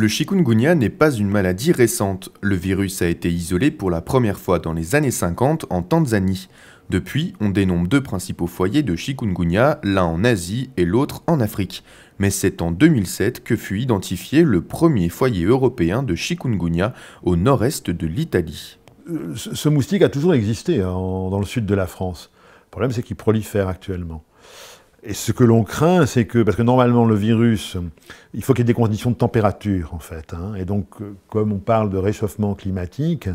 Le chikungunya n'est pas une maladie récente. Le virus a été isolé pour la première fois dans les années 50 en Tanzanie. Depuis, on dénombre deux principaux foyers de chikungunya, l'un en Asie et l'autre en Afrique. Mais c'est en 2007 que fut identifié le premier foyer européen de chikungunya au nord-est de l'Italie. Ce moustique a toujours existé dans le sud de la France. Le problème, c'est qu'il prolifère actuellement. Et ce que l'on craint, c'est que, parce que normalement le virus, il faut qu'il y ait des conditions de température en fait. Et donc, comme on parle de réchauffement climatique,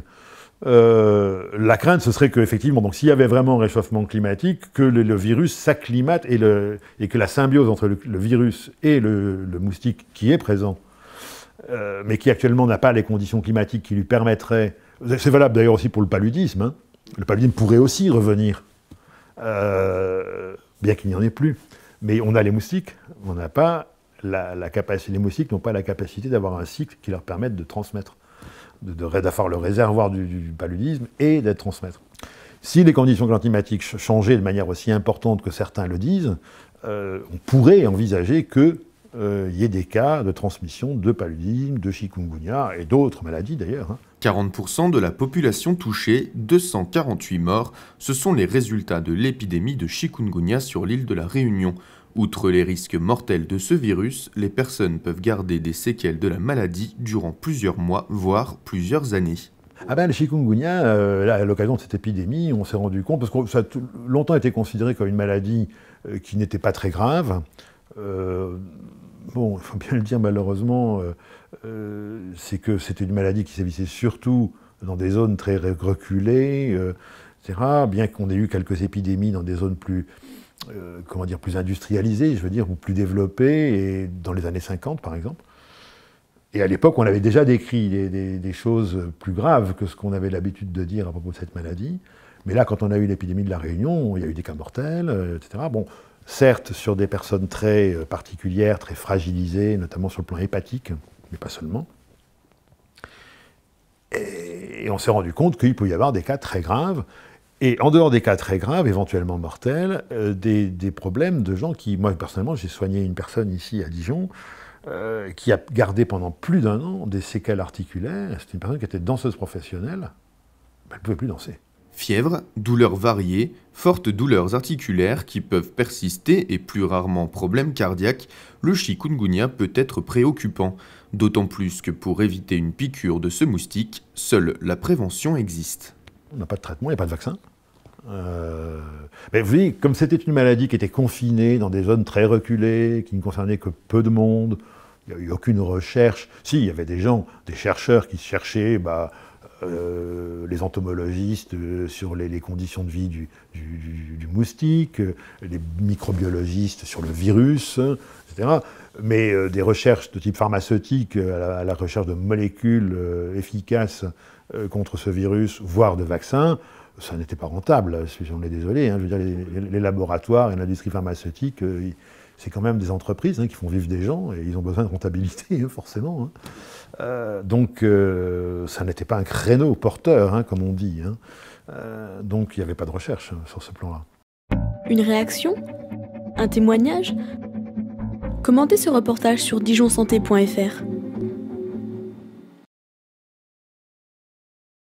la crainte ce serait qu'effectivement, donc s'il y avait vraiment réchauffement climatique, que le virus s'acclimate et que la symbiose entre le virus et le moustique qui est présent, mais qui actuellement n'a pas les conditions climatiques qui lui permettraient. C'est valable d'ailleurs aussi pour le paludisme. Le paludisme pourrait aussi revenir. Bien qu'il n'y en ait plus. Mais on a les moustiques, on n'a pas la capacité. Les moustiques n'ont pas la capacité d'avoir un cycle qui leur permette de transmettre, d'avoir le réservoir du paludisme et d'être transmettre. Si les conditions climatiques changeaient de manière aussi importante que certains le disent, on pourrait envisager qu'il y ait des cas de transmission de paludisme, de chikungunya et d'autres maladies d'ailleurs. 40% de la population touchée, 248 morts, ce sont les résultats de l'épidémie de chikungunya sur l'île de la Réunion. Outre les risques mortels de ce virus, les personnes peuvent garder des séquelles de la maladie durant plusieurs mois, voire plusieurs années. Le chikungunya, à l'occasion de cette épidémie, on s'est rendu compte, parce que ça a longtemps été considéré comme une maladie qui n'était pas très grave. Bon, il faut bien le dire malheureusement, c'est que c'était une maladie qui sévissait surtout dans des zones très reculées, etc. Bien qu'on ait eu quelques épidémies dans des zones plus, plus industrialisées, je veux dire, ou plus développées, et dans les années 50 par exemple. Et à l'époque, on avait déjà décrit des choses plus graves que ce qu'on avait l'habitude de dire à propos de cette maladie. Mais là, quand on a eu l'épidémie de la Réunion, il y a eu des cas mortels, etc. Bon, certes, sur des personnes très particulières, très fragilisées, notamment sur le plan hépatique, mais pas seulement. Et on s'est rendu compte qu'il peut y avoir des cas très graves, et en dehors des cas très graves, éventuellement mortels, des problèmes de gens qui... Moi, personnellement, j'ai soigné une personne ici à Dijon, qui a gardé pendant plus d'1 an des séquelles articulaires. C'était une personne qui était danseuse professionnelle, elle ne pouvait plus danser. Fièvre, douleurs variées, fortes douleurs articulaires qui peuvent persister et plus rarement problèmes cardiaques, le chikungunya peut être préoccupant. D'autant plus que pour éviter une piqûre de ce moustique, seule la prévention existe. On n'a pas de traitement, il n'y a pas de vaccin. Mais vous voyez, comme c'était une maladie qui était confinée dans des zones très reculées, qui ne concernait que peu de monde, il n'y a eu aucune recherche. Si, il y avait des chercheurs qui cherchaient... les entomologistes sur les conditions de vie du moustique, les microbiologistes sur le virus, etc. Mais des recherches de type pharmaceutique à la recherche de molécules efficaces contre ce virus, voire de vaccins, ça n'était pas rentable. On est désolé, je veux dire, les laboratoires et l'industrie pharmaceutique, c'est quand même des entreprises qui font vivre des gens et ils ont besoin de rentabilité, forcément. Donc, ça n'était pas un créneau porteur, comme on dit. Donc, il n'y avait pas de recherche sur ce plan-là. Une réaction? Un témoignage? Commentez ce reportage sur dijonsanté.fr.